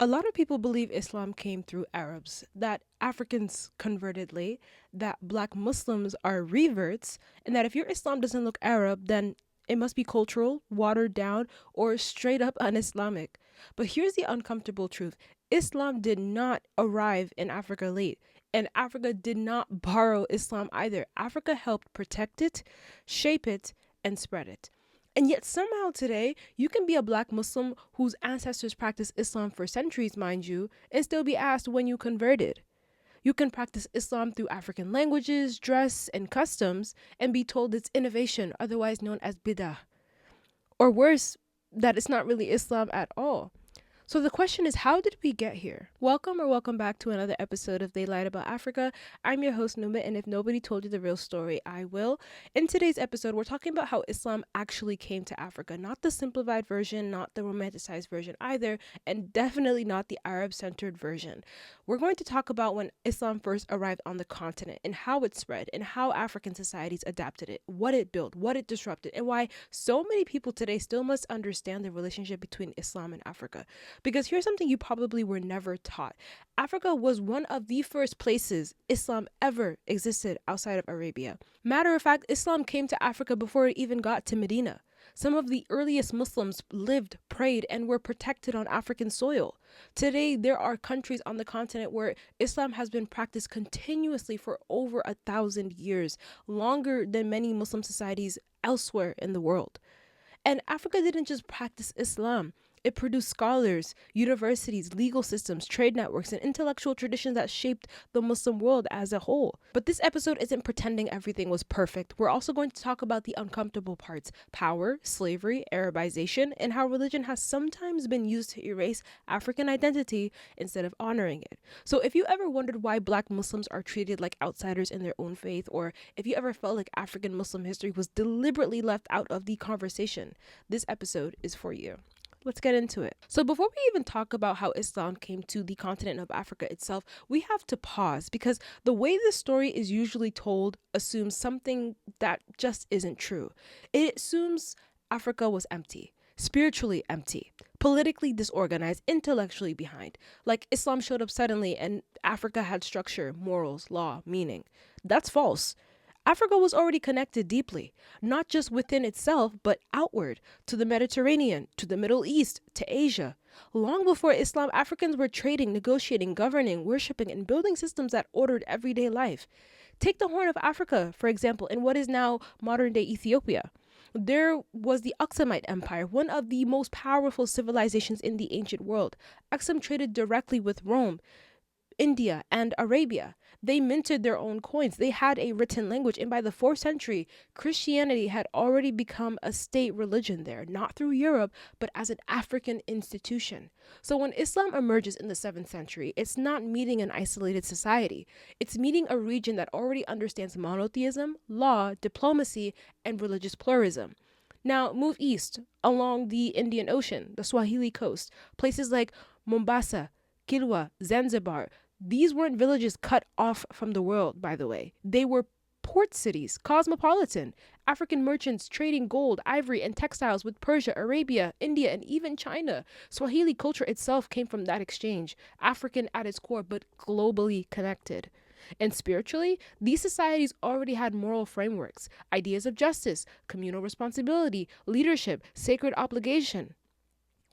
A lot of people believe Islam came through Arabs, that Africans converted late, that black Muslims are reverts, and that if your Islam doesn't look Arab, then it must be cultural, watered down, or straight up un Islamic. But here's the uncomfortable truth: Islam did not arrive in Africa late, and Africa did not borrow Islam either. Africa helped protect it, shape it, and spread it. And yet, somehow today, you can be a black Muslim whose ancestors practiced Islam for centuries, mind you, and still be asked when you converted. You can practice Islam through African languages, dress, and customs, and be told it's innovation, otherwise known as bidah. Or worse, that it's not really Islam at all. So the question is, how did we get here? Welcome back to another episode of They Lied About Africa. I'm your host, Numa, and if nobody told you the real story, I will. In today's episode, we're talking about how Islam actually came to Africa, not the simplified version, not the romanticized version either, and definitely not the Arab-centered version. We're going to talk about when Islam first arrived on the continent and how it spread and how African societies adapted it, what it built, what it disrupted, and why so many people today still must understand the relationship between Islam and Africa. Because here's something you probably were never taught: Africa was one of the first places Islam ever existed outside of Arabia. Matter of fact, Islam came to Africa before it even got to Medina. Some of the earliest Muslims lived, prayed, and were protected on African soil. Today, there are countries on the continent where Islam has been practiced continuously for over 1,000 years, longer than many Muslim societies elsewhere in the world. And Africa didn't just practice Islam. It produced scholars, universities, legal systems, trade networks, and intellectual traditions that shaped the Muslim world as a whole. But this episode isn't pretending everything was perfect. We're also going to talk about the uncomfortable parts: power, slavery, Arabization, and how religion has sometimes been used to erase African identity instead of honoring it. So if you ever wondered why black Muslims are treated like outsiders in their own faith, or if you ever felt like African Muslim history was deliberately left out of the conversation, this episode is for you. Let's get into it. So before we even talk about how Islam came to the continent of Africa itself, we have to pause, because the way this story is usually told assumes something that just isn't true. It assumes Africa was empty, spiritually empty, politically disorganized, intellectually behind. Like Islam showed up suddenly and Africa had structure, morals, law, meaning. That's false. Africa was already connected deeply, not just within itself, but outward, to the Mediterranean, to the Middle East, to Asia. Long before Islam, Africans were trading, negotiating, governing, worshipping, and building systems that ordered everyday life. Take the Horn of Africa, for example, in what is now modern-day Ethiopia. There was the Aksumite Empire, one of the most powerful civilizations in the ancient world. Axum traded directly with Rome, India, and Arabia. They minted their own coins. They had a written language. And by the 4th century, Christianity had already become a state religion there, not through Europe, but as an African institution. So when Islam emerges in the 7th century, it's not meeting an isolated society. It's meeting a region that already understands monotheism, law, diplomacy, and religious pluralism. Now, move east along the Indian Ocean, the Swahili coast, places like Mombasa, Kilwa, Zanzibar. These weren't villages cut off from the world, by the way. They were port cities, cosmopolitan. African merchants trading gold, ivory, and textiles with Persia, Arabia, India, and even China. Swahili culture itself came from that exchange, African at its core, but globally connected. And spiritually, these societies already had moral frameworks, ideas of justice, communal responsibility, leadership, sacred obligation.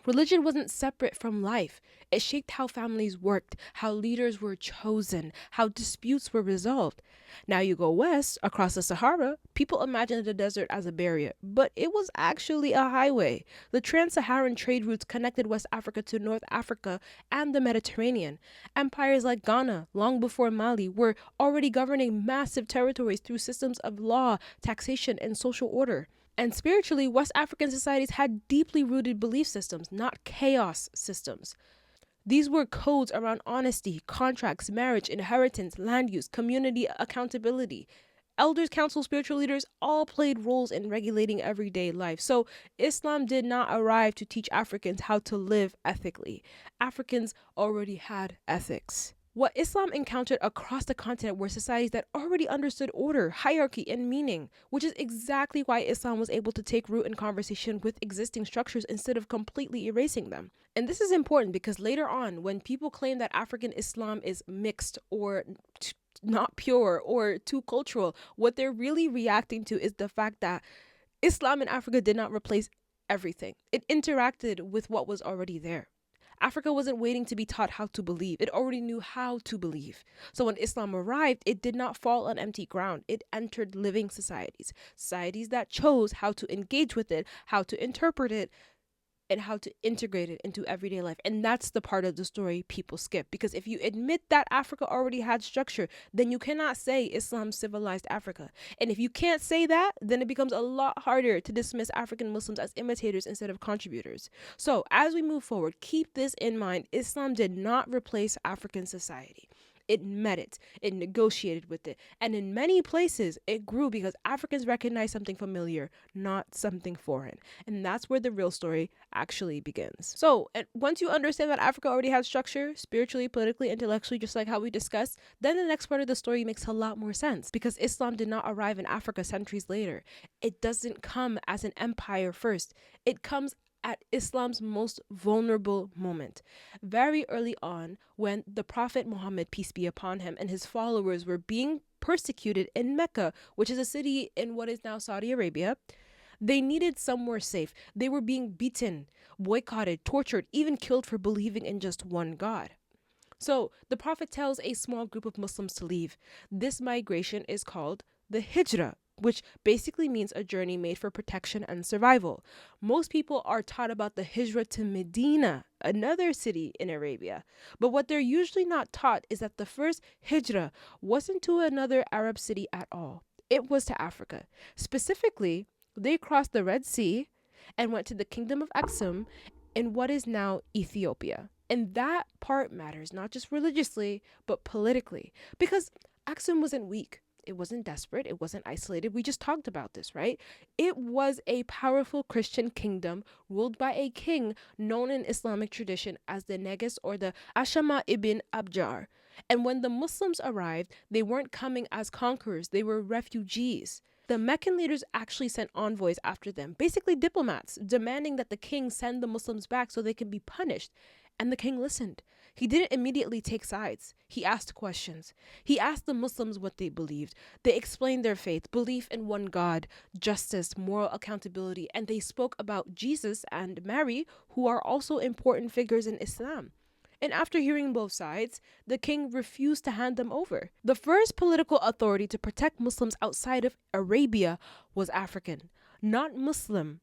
Religion wasn't separate from life. It shaped how families worked, how leaders were chosen, how disputes were resolved. Now you go west, across the Sahara, people imagine the desert as a barrier, but it was actually a highway. The trans-Saharan trade routes connected West Africa to North Africa and the Mediterranean. Empires like Ghana, long before Mali, were already governing massive territories through systems of law, taxation, and social order. And spiritually, West African societies had deeply rooted belief systems, not chaos systems. These were codes around honesty, contracts, marriage, inheritance, land use, community accountability. Elders, council, spiritual leaders all played roles in regulating everyday life. So Islam did not arrive to teach Africans how to live ethically. Africans already had ethics. What Islam encountered across the continent were societies that already understood order, hierarchy, and meaning, which is exactly why Islam was able to take root in conversation with existing structures instead of completely erasing them. And this is important because later on, when people claim that African Islam is mixed or not pure or too cultural, what they're really reacting to is the fact that Islam in Africa did not replace everything. It interacted with what was already there. Africa wasn't waiting to be taught how to believe. It already knew how to believe. So when Islam arrived, it did not fall on empty ground. It entered living societies, societies that chose how to engage with it, how to interpret it, and how to integrate it into everyday life. And that's the part of the story people skip. Because if you admit that Africa already had structure, then you cannot say Islam civilized Africa. And if you can't say that, then it becomes a lot harder to dismiss African Muslims as imitators instead of contributors. So as we move forward, keep this in mind. Islam did not replace African society. It met it, it negotiated with it, and in many places it grew because Africans recognized something familiar, not something foreign. And that's where the real story actually begins. So, and once you understand that Africa already has structure, spiritually, politically, intellectually, just like how we discussed, then the next part of the story makes a lot more sense because Islam did not arrive in Africa centuries later. It doesn't come as an empire first. It comes at Islam's most vulnerable moment. Very early on, when the Prophet Muhammad, peace be upon him, and his followers were being persecuted in Mecca, which is a city in what is now Saudi Arabia, they needed somewhere safe. They were being beaten, boycotted, tortured, even killed for believing in just one God. So the Prophet tells a small group of Muslims to leave. This migration is called the Hijra, which basically means a journey made for protection and survival. Most people are taught about the Hijra to Medina, another city in Arabia. But what they're usually not taught is that the first Hijra wasn't to another Arab city at all. It was to Africa. Specifically, they crossed the Red Sea and went to the Kingdom of Axum in what is now Ethiopia. And that part matters, not just religiously, but politically. Because Axum wasn't weak. It wasn't desperate. It wasn't isolated. We just talked about this, right? It was a powerful Christian kingdom ruled by a king known in Islamic tradition as the Negus or the Ashama ibn Abjar. And when the Muslims arrived, they weren't coming as conquerors. They were refugees. The Meccan leaders actually sent envoys after them, basically diplomats, demanding that the king send the Muslims back so they could be punished. And the king listened. He didn't immediately take sides. He asked questions. He asked the Muslims what they believed. They explained their faith, belief in one God, justice, moral accountability, and they spoke about Jesus and Mary, who are also important figures in Islam. And after hearing both sides, the king refused to hand them over. The first political authority to protect Muslims outside of Arabia was African, not Muslim,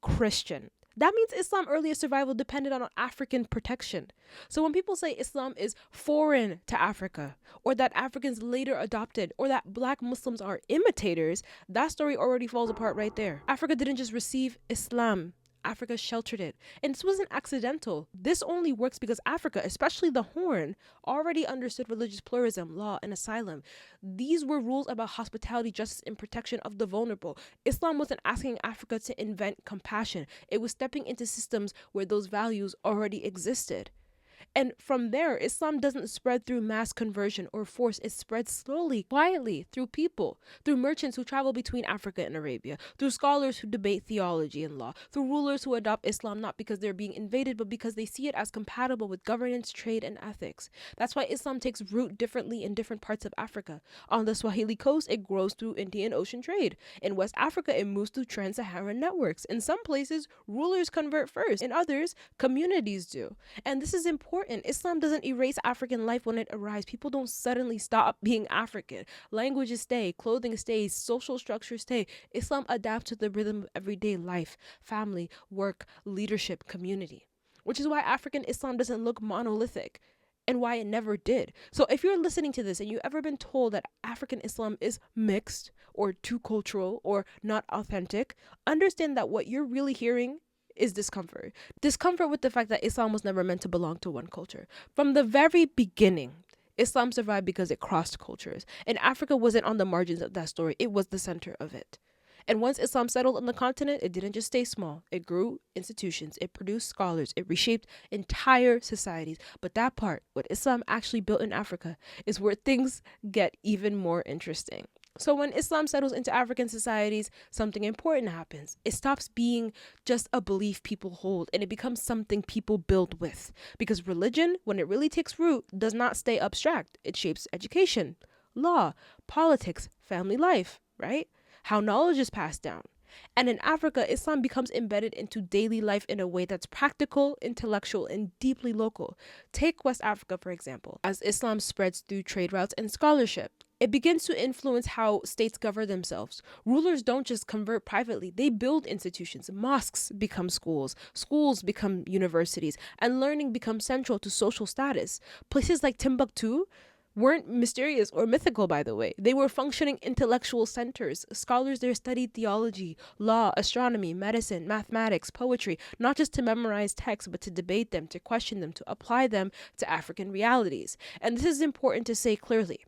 Christian. That means Islam's earliest survival depended on African protection. So when people say Islam is foreign to Africa, or that Africans later adopted, or that Black Muslims are imitators, that story already falls apart right there. Africa didn't just receive Islam. Africa sheltered it. And this wasn't accidental. This only works because Africa, especially the Horn, already understood religious pluralism, law, and asylum. These were rules about hospitality, justice, and protection of the vulnerable. Islam wasn't asking Africa to invent compassion. It was stepping into systems where those values already existed. And from there, Islam doesn't spread through mass conversion or force. It spreads slowly, quietly, through people, through merchants who travel between Africa and Arabia, through scholars who debate theology and law, through rulers who adopt Islam not because they're being invaded, but because they see it as compatible with governance, trade, and ethics. That's why Islam takes root differently in different parts of Africa. On the Swahili coast, it grows through Indian Ocean trade. In West Africa, it moves through trans-Saharan networks. In some places, rulers convert first. In others, communities do. And this is important. Islam doesn't erase African life when it arrives. People don't suddenly stop being African. Languages stay, clothing stays, social structures stay. Islam adapts to the rhythm of everyday life, family, work, leadership, community. Which is why African Islam doesn't look monolithic and why it never did. So if you're listening to this and you've ever been told that African Islam is mixed or too cultural or not authentic, understand that what you're really hearing is discomfort. Discomfort with the fact that Islam was never meant to belong to one culture. From the very beginning, Islam survived because it crossed cultures. And Africa wasn't on the margins of that story. It was the center of it. And once Islam settled on the continent, it didn't just stay small. It grew institutions, it produced scholars, it reshaped entire societies. But that part, what Islam actually built in Africa, is where things get even more interesting. So when Islam settles into African societies, something important happens. It stops being just a belief people hold and it becomes something people build with. Because religion, when it really takes root, does not stay abstract. It shapes education, law, politics, family life, right? How knowledge is passed down. And in Africa, Islam becomes embedded into daily life in a way that's practical, intellectual, and deeply local. Take West Africa, for example. As Islam spreads through trade routes and scholarship, it begins to influence how states govern themselves. Rulers don't just convert privately, they build institutions. Mosques become schools, schools become universities, and learning becomes central to social status. Places like Timbuktu weren't mysterious or mythical, by the way. They were functioning intellectual centers. Scholars there studied theology, law, astronomy, medicine, mathematics, poetry, not just to memorize texts, but to debate them, to question them, to apply them to African realities. And this is important to say clearly.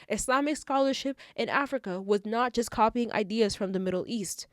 Islamic scholarship in Africa was not just copying ideas from the Middle East.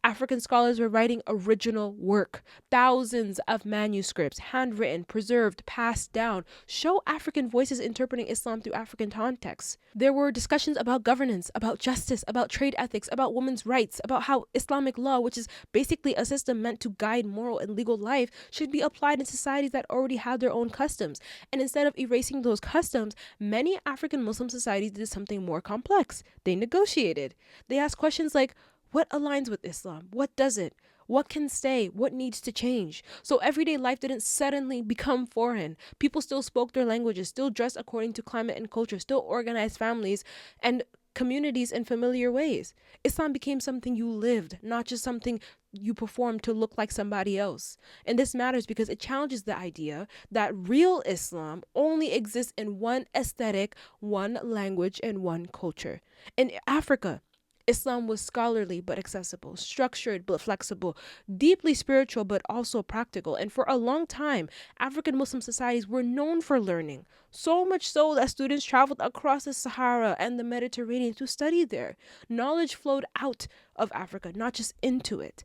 African scholars were writing original work. Thousands of manuscripts, handwritten, preserved, passed down, show African voices interpreting Islam through African contexts. There were discussions about governance, about justice, about trade ethics, about women's rights, about how Islamic law, which is basically a system meant to guide moral and legal life, should be applied in societies that already had their own customs. And instead of erasing those customs, many African Muslim societies did something more complex. They negotiated. They asked questions like, what aligns with Islam? What doesn't? What can stay? What needs to change? So everyday life didn't suddenly become foreign. People still spoke their languages, still dressed according to climate and culture, still organized families and communities in familiar ways. Islam became something you lived, not just something you performed to look like somebody else. And this matters because it challenges the idea that real Islam only exists in one aesthetic, one language, and one culture. In Africa, Islam was scholarly but accessible, structured but flexible, deeply spiritual but also practical. And for a long time, African Muslim societies were known for learning. So much so that students traveled across the Sahara and the Mediterranean to study there. Knowledge flowed out of Africa, not just into it.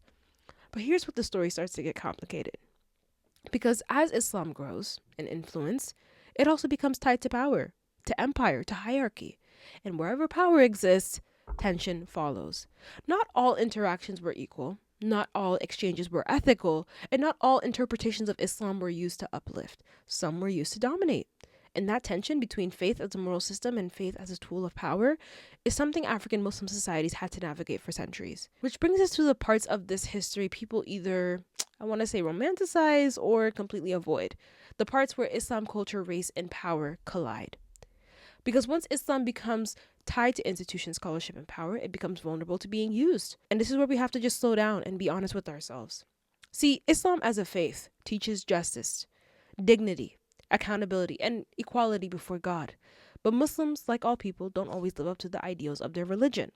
But here's what the story starts to get complicated. Because as Islam grows in influence, it also becomes tied to power, to empire, to hierarchy. And wherever power exists, tension follows. Not all interactions were equal, not all exchanges were ethical, and not all interpretations of Islam were used to uplift. Some were used to dominate. And that tension between faith as a moral system and faith as a tool of power is something African Muslim societies had to navigate for centuries. Which brings us to the parts of this history people either, I want to say, romanticize or completely avoid. The parts where Islam culture, race, and power collide. Because once Islam becomes tied to institutions, scholarship, and power, it becomes vulnerable to being used. And this is where we have to just slow down and be honest with ourselves. See, Islam as a faith teaches justice, dignity, accountability, and equality before God. But Muslims, like all people, don't always live up to the ideals of their religion.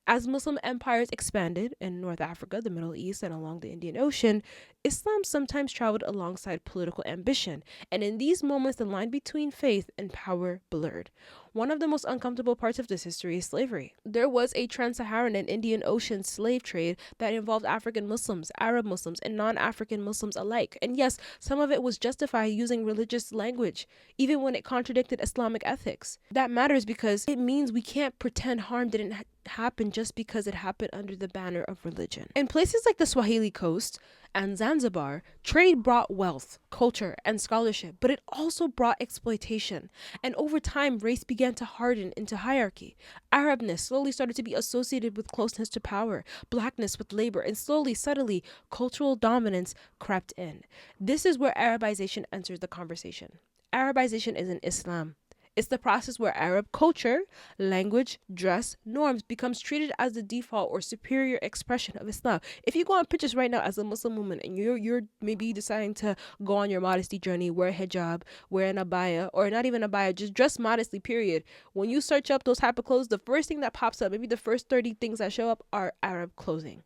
As Muslim empires expanded in North Africa, the Middle East, and along the Indian Ocean, Islam sometimes traveled alongside political ambition, and in these moments the line between faith and power blurred. One of the most uncomfortable parts of this history is slavery. There was a trans-Saharan and Indian Ocean slave trade that involved African Muslims, Arab Muslims, and non-African Muslims alike. And yes, some of it was justified using religious language, even when it contradicted Islamic ethics. That matters because it means we can't pretend harm didn't happen just because it happened under the banner of religion. In places like the Swahili coast and Zanzibar, trade brought wealth, culture, and scholarship, but it also brought exploitation. And over time, race began to harden into hierarchy. Arabness slowly started to be associated with closeness to power, blackness with labor, and slowly, subtly, cultural dominance crept in. This is where Arabization enters the conversation. Arabization isn't Islam. It's the process where Arab culture, language, dress, norms becomes treated as the default or superior expression of Islam. If you go on pictures right now as a Muslim woman and you're maybe deciding to go on your modesty journey, wear a hijab, wear an abaya, or not even abaya, just dress modestly, period. When you search up those type of clothes, the first thing that pops up, maybe the first 30 things that show up are Arab clothing.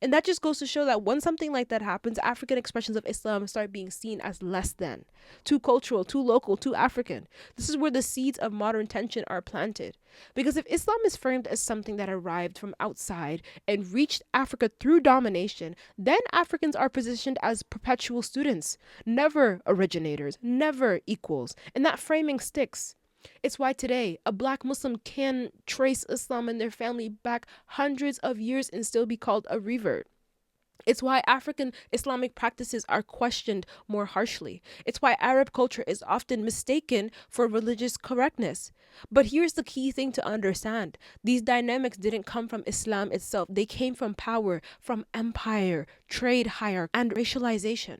And that just goes to show that when something like that happens, African expressions of Islam start being seen as less than, too cultural, too local, too African. This is where the seeds of modern tension are planted. Because if Islam is framed as something that arrived from outside and reached Africa through domination, then Africans are positioned as perpetual students, never originators, never equals. And that framing sticks. It's why today a black Muslim can trace Islam and their family back hundreds of years and still be called a revert. It's why African Islamic practices are questioned more harshly. It's why Arab culture is often mistaken for religious correctness. But here's the key thing to understand. These dynamics didn't come from Islam itself. They came from power, from empire, trade hierarchy, and racialization.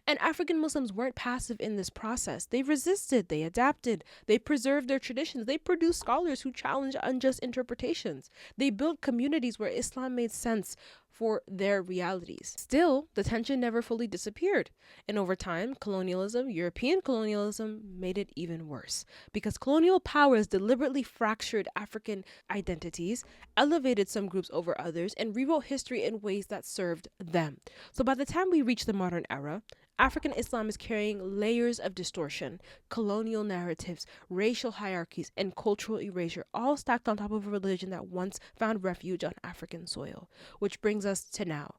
And African Muslims weren't passive in this process. They resisted, they adapted, they preserved their traditions, they produced scholars who challenged unjust interpretations. They built communities where Islam made sense for their realities. Still, the tension never fully disappeared. And over time, colonialism, European colonialism, made it even worse. Because colonial powers deliberately fractured African identities, elevated some groups over others, and rewrote history in ways that served them. So by the time we reach the modern era, African Islam is carrying layers of distortion, colonial narratives, racial hierarchies, and cultural erasure, all stacked on top of a religion that once found refuge on African soil. Which brings us to now,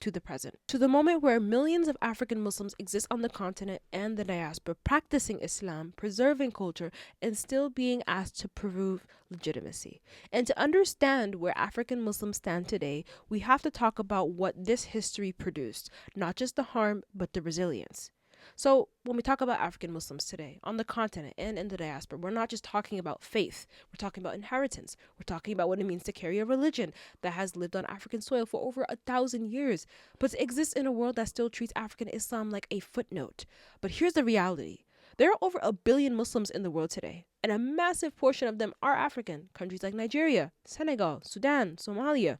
to the present, to the moment where millions of African Muslims exist on the continent and the diaspora, practicing Islam, preserving culture, and still being asked to prove legitimacy. And to understand where African Muslims stand today, we have to talk about what this history produced, not just the harm, but the resilience. So, when we talk about African Muslims today, on the continent and in the diaspora, we're not just talking about faith, we're talking about inheritance. We're talking about what it means to carry a religion that has lived on African soil for over 1,000 years, but to exist in a world that still treats African Islam like a footnote. But here's the reality. There are over 1 billion Muslims in the world today, and a massive portion of them are African. Countries like Nigeria, Senegal, Sudan, Somalia.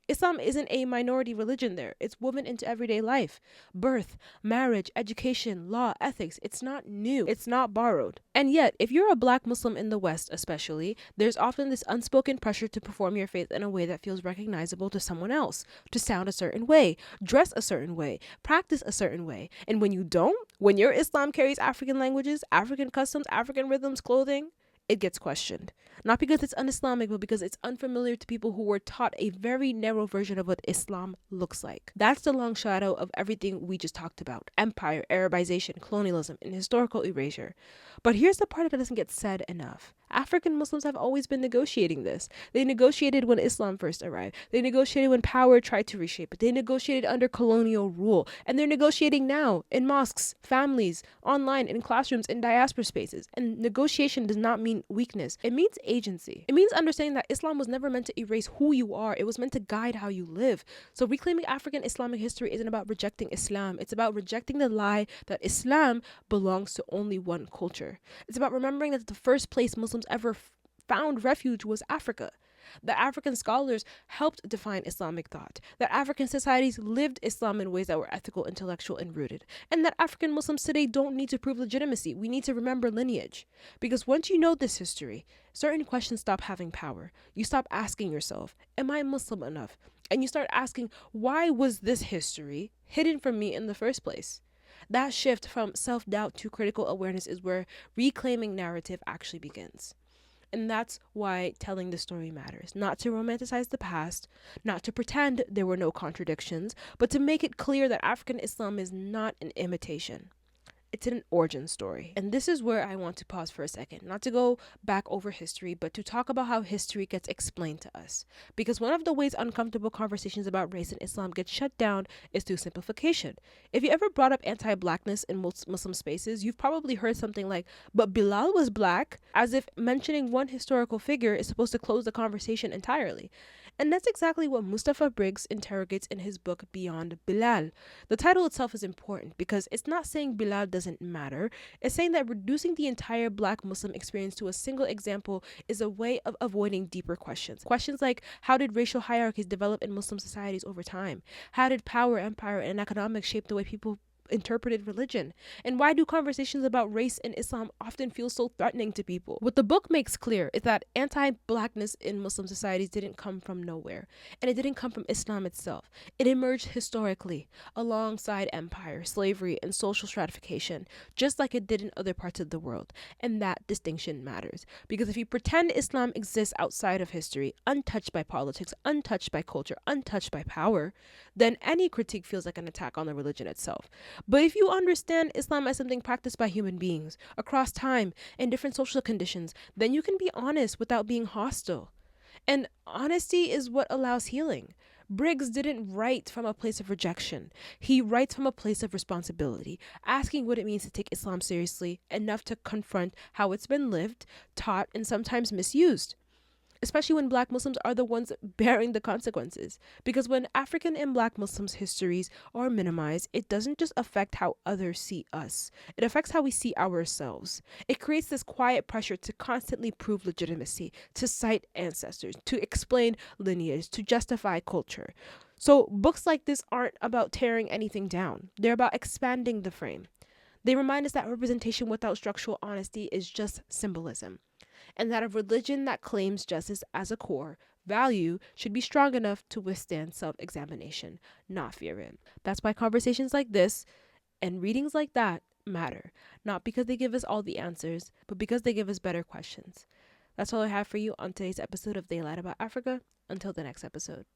Islam isn't a minority religion there. It's woven into everyday life. Birth, marriage, education, law, ethics. It's not new. It's not borrowed. And yet, if you're a black Muslim in the West especially, there's often this unspoken pressure to perform your faith in a way that feels recognizable to someone else, to sound a certain way, dress a certain way, practice a certain way. And when you don't, when your Islam carries African languages, African customs, African rhythms, clothing, it gets questioned. Not because it's un-Islamic, but because it's unfamiliar to people who were taught a very narrow version of what Islam looks like. That's the long shadow of everything we just talked about. Empire, Arabization, colonialism, and historical erasure. But here's the part that doesn't get said enough. African Muslims have always been negotiating this. They negotiated when Islam first arrived. They negotiated when power tried to reshape it. They negotiated under colonial rule. And they're negotiating now in mosques, families, online, in classrooms, in diaspora spaces. And negotiation does not mean weakness. It means agency. It means understanding that Islam was never meant to erase who you are. It was meant to guide how you live. So reclaiming African Islamic history isn't about rejecting Islam. It's about rejecting the lie that Islam belongs to only one culture. It's about remembering that the first place Muslims ever found refuge was Africa. That African scholars helped define Islamic thought. That African societies lived Islam in ways that were ethical, intellectual, and rooted. And that African Muslims today don't need to prove legitimacy. We need to remember lineage. Because once you know this history, certain questions stop having power. You stop asking yourself, am I Muslim enough? And you start asking, why was this history hidden from me in the first place? That shift from self-doubt to critical awareness is where reclaiming narrative actually begins. And that's why telling the story matters. Not to romanticize the past, not to pretend there were no contradictions, but to make it clear that African Islam is not an imitation. It's an origin story. And this is where I want to pause for a second, not to go back over history, but to talk about how history gets explained to us. Because one of the ways uncomfortable conversations about race in Islam get shut down is through simplification. If you ever brought up anti-blackness in most Muslim spaces, you've probably heard something like, but Bilal was black, as if mentioning one historical figure is supposed to close the conversation entirely. And that's exactly what Mustafa Briggs interrogates in his book Beyond Bilal. The title itself is important because it's not saying Bilal doesn't matter. It's saying that reducing the entire black Muslim experience to a single example is a way of avoiding deeper questions. Questions like, how did racial hierarchies develop in Muslim societies over time? How did power, empire, and economics shape the way people interpreted religion? And why do conversations about race in Islam often feel so threatening to people? What the book makes clear is that anti-blackness in Muslim societies didn't come from nowhere, and it didn't come from Islam itself. It emerged historically, alongside empire, slavery, and social stratification, just like it did in other parts of the world. And that distinction matters, because if you pretend Islam exists outside of history, untouched by politics, untouched by culture, untouched by power, then any critique feels like an attack on the religion itself. But if you understand Islam as something practiced by human beings across time and different social conditions, then you can be honest without being hostile. And honesty is what allows healing. Briggs didn't write from a place of rejection. He writes from a place of responsibility, asking what it means to take Islam seriously enough to confront how it's been lived, taught, and sometimes misused, especially when Black Muslims are the ones bearing the consequences. Because when African and Black Muslims' histories are minimized, it doesn't just affect how others see us, it affects how we see ourselves. It creates this quiet pressure to constantly prove legitimacy, to cite ancestors, to explain lineage, to justify culture. So books like this aren't about tearing anything down, they're about expanding the frame. They remind us that representation without structural honesty is just symbolism, and that a religion that claims justice as a core value should be strong enough to withstand self-examination, not fear it. That's why conversations like this and readings like that matter, not because they give us all the answers, but because they give us better questions. That's all I have for you on today's episode of Daylight About Africa. Until the next episode.